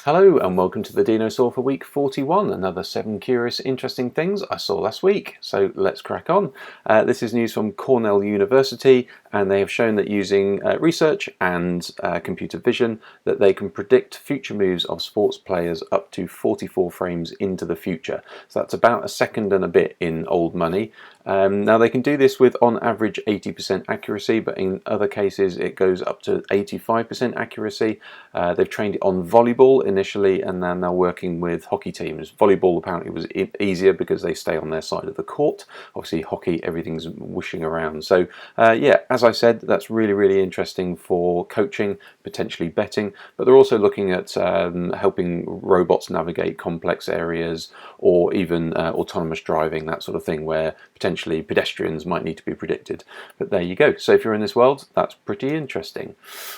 Hello and welcome to the Dinosaw for week 41, another 7 curious interesting things I saw last week. So let's crack on. This is news from Cornell University, and they have shown that using research and computer vision that they can predict future moves of sports players up to 44 frames into the future. So that's about a second and a bit in old money. Now they can do this with on average 80% accuracy, but in other cases it goes up to 85% accuracy. They've trained it on volleyball initially, and then they're working with hockey teams. Volleyball apparently was easier because they stay on their side of the court. Obviously hockey, everything's whooshing around. So yeah, as I said, that's really interesting for coaching, potentially betting, but they're also looking at helping robots navigate complex areas, or even autonomous driving, that sort of thing, where potentially pedestrians might need to be predicted. But there you go. So if you're in this world, that's pretty interesting.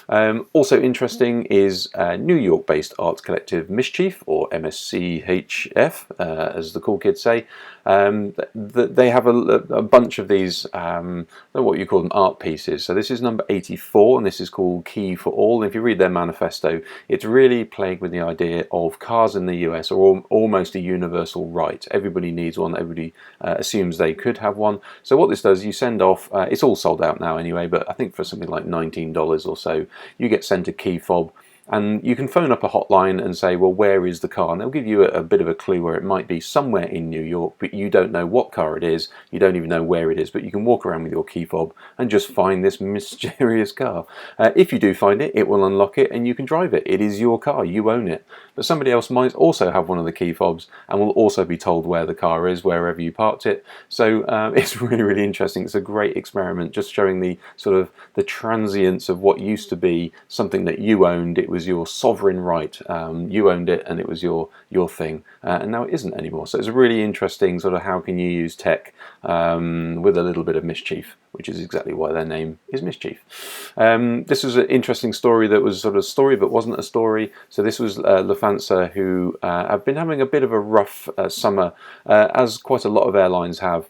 Also interesting is New York-based arts collective MSCHF, or MSCHF, as the cool kids say. They have a bunch of these, what you call them, art pieces. So this is number 84, and this is called Key4All. And if you read their manifesto, it's really playing with the idea of cars in the US are almost a universal right. Everybody needs one. Everybody assumes they could have one. So what this does, you send off, it's all sold out now anyway, but I think for something like $19 or so, you get sent a key fob. And you can phone up a hotline and say, well, where is the car? And they'll give you a bit of a clue where it might be somewhere in New York, but you don't know what car it is. You don't even know where it is, but you can walk around with your key fob and just find this mysterious car. If you do find it, it will unlock it and you can drive it. It is your car. You own it. But somebody else might also have one of the key fobs and will also be told where the car is, wherever you parked it. So it's really interesting. It's a great experiment, just showing the sort of the transience of what used to be something that you owned. It was your sovereign right. You owned it and it was your thing, and now it isn't anymore. So it's a really interesting sort of how can you use tech with a little bit of mischief, which is exactly why their name is MSCHF. This was an interesting story that was sort of a story but wasn't a story. So this was Lufthansa, who have been having a bit of a rough summer, as quite a lot of airlines have.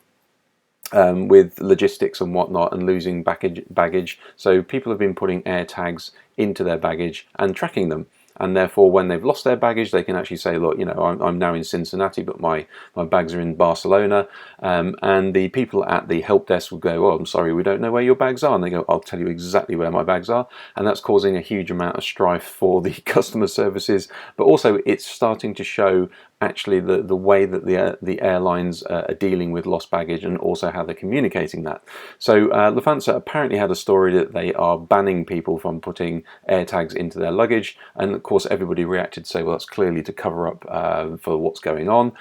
With logistics and whatnot, and losing baggage. So people have been putting AirTags into their baggage and tracking them. And therefore, when they've lost their baggage, they can actually say, look, you know, I'm now in Cincinnati, but my bags are in Barcelona. And the people at the help desk will go, oh, I'm sorry, we don't know where your bags are. And they go, I'll tell you exactly where my bags are. And that's causing a huge amount of strife for the customer services. But also, it's starting to show actually the way that the airlines are dealing with lost baggage, and also how they're communicating that. So Lufthansa apparently had a story that they are banning people from putting AirTags into their luggage, and of course everybody reacted to say, well, that's clearly to cover up for what's going on.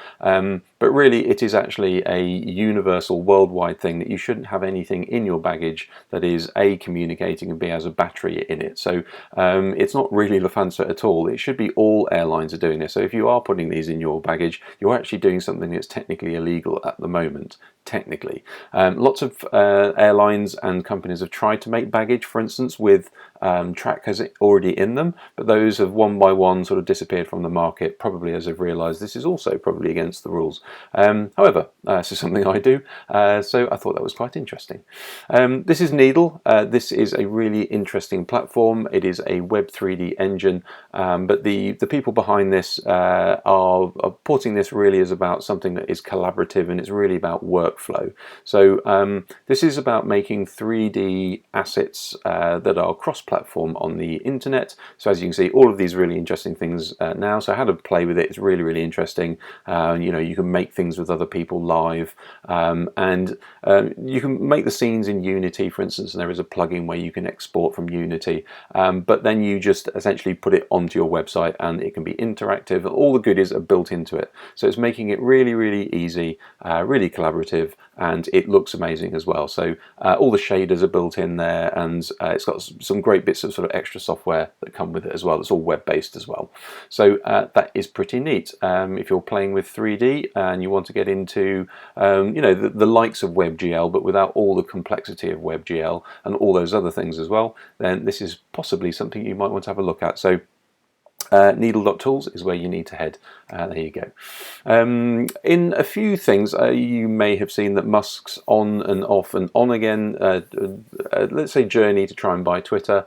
But really it is actually a universal worldwide thing that you shouldn't have anything in your baggage that is A, communicating, and B, has a battery in it. So it's not really Lufthansa at all. It should be all airlines are doing this. So if you are putting these in your baggage, you're actually doing something that's technically illegal at the moment. Technically, lots of airlines and companies have tried to make baggage, for instance, with trackers already in them, but those have one by one sort of disappeared from the market, probably as they've realised this is also probably against the rules. However, this is something I do, so I thought that was quite interesting. This is Needle. This is a really interesting platform. It is a Web 3D engine, but the people behind this are porting this really as about something that is collaborative, and it's really about workflow. So this is about making 3D assets that are cross-platform on the internet. So as you can see, all of these really interesting things now. So how to play with it is really interesting. You know, you can make things with other people live, and you can make the scenes in Unity, for instance, and there is a plugin where you can export from Unity, but then you just essentially put it onto your website and it can be interactive. All the goodies are built into it. So it's making it really easy, really collaborative, and it looks amazing as well. So all the shaders are built in there, and it's got some great bits of sort of extra software that come with it as well. It's all web-based as well. So that is pretty neat. If you're playing with 3D and you want to get into you know, the likes of WebGL, but without all the complexity of WebGL and all those other things as well, then this is possibly something you might want to have a look at. So needle.tools is where you need to head. There you go. In a few things, you may have seen that Musk's on and off and on again, let's say journey to try and buy Twitter.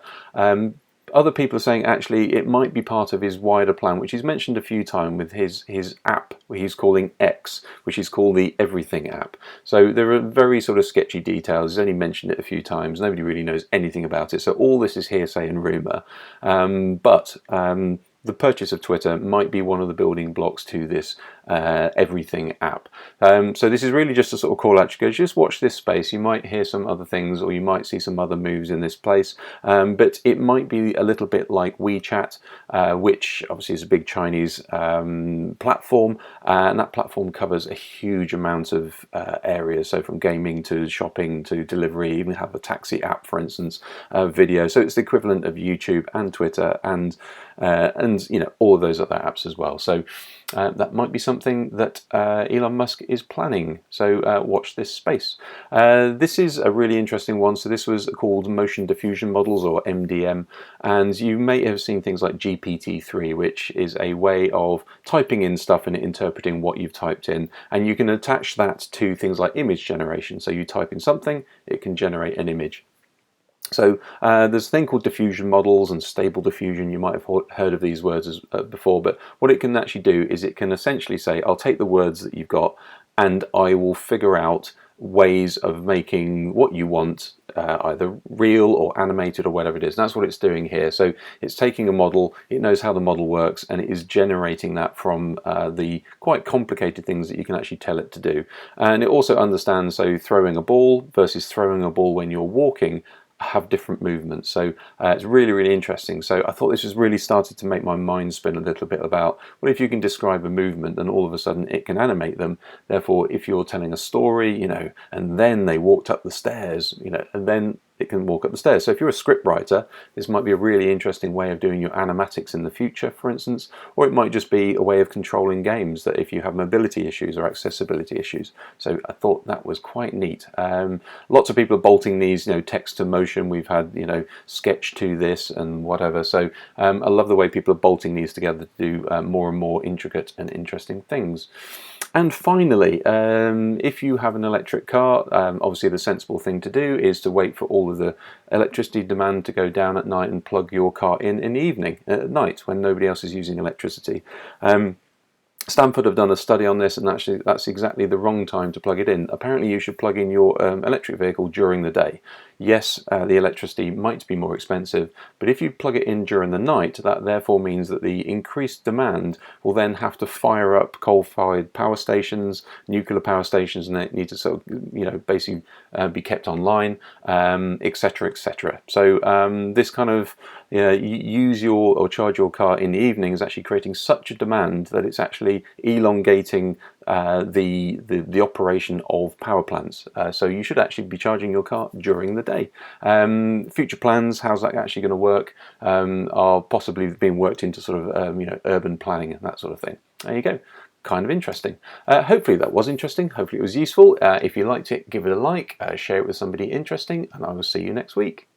Other people are saying actually it might be part of his wider plan, which he's mentioned a few times with his app, where he's calling X, which is called the Everything app. So there are very sort of sketchy details. He's only mentioned it a few times. Nobody really knows anything about it. So all this is hearsay and rumour. The purchase of Twitter might be one of the building blocks to this Everything app. So this is really just a sort of call out to go, just watch this space. You might hear some other things, or you might see some other moves in this place, but it might be a little bit like WeChat, which obviously is a big Chinese platform, and that platform covers a huge amount of areas, so from gaming to shopping to delivery, even have a taxi app, for instance, video. So it's the equivalent of YouTube and Twitter and you know, all of those other apps as well. So that might be something that Elon Musk is planning. So watch this space. This is a really interesting one. So this was called motion diffusion models, or MDM, and you may have seen things like GPT-3, which is a way of typing in stuff and interpreting what you've typed in, and you can attach that to things like image generation. So you type in something, it can generate an image. So there's a thing called diffusion models and stable diffusion. You might have heard of these words before, but what it can actually do is it can essentially say, I'll take the words that you've got and I will figure out ways of making what you want either real or animated or whatever it is. And that's what it's doing here. So it's taking a model, it knows how the model works, and it is generating that from the quite complicated things that you can actually tell it to do. And it also understands, so throwing a ball versus throwing a ball when you're walking have different movements. So it's really, really interesting. So I thought this was really started to make my mind spin a little bit about, well, if you can describe a movement, then all of a sudden it can animate them. Therefore, if you're telling a story, you know, and then they walked up the stairs, you know, and then it can walk up the stairs. So if you're a script writer, this might be a really interesting way of doing your animatics in the future, for instance, or it might just be a way of controlling games, that if you have mobility issues or accessibility issues. So I thought that was quite neat. Lots of people are bolting these, you know, text to motion. We've had, you know, sketch to this and whatever. So I love the way people are bolting these together to do more and more intricate and interesting things. And finally, if you have an electric car, obviously the sensible thing to do is to wait for all of the electricity demand to go down at night and plug your car in the evening, at night, when nobody else is using electricity. Stanford have done a study on this, and actually that's exactly the wrong time to plug it in. Apparently you should plug in your electric vehicle during the day. Yes, the electricity might be more expensive, but if you plug it in during the night, that therefore means that the increased demand will then have to fire up coal-fired power stations, nuclear power stations, and they need to sort of, you know, basically be kept online, etc., etc. So this kind of, you know, use your or charge your car in the evening is actually creating such a demand that it's actually elongating the operation of power plants. So you should actually be charging your car during the day. Future plans, how's that actually going to work, are possibly being worked into sort of you know, urban planning and that sort of thing. There you go. Kind of interesting. Hopefully that was interesting. Hopefully it was useful. If you liked it, give it a like, share it with somebody interesting, and I will see you next week.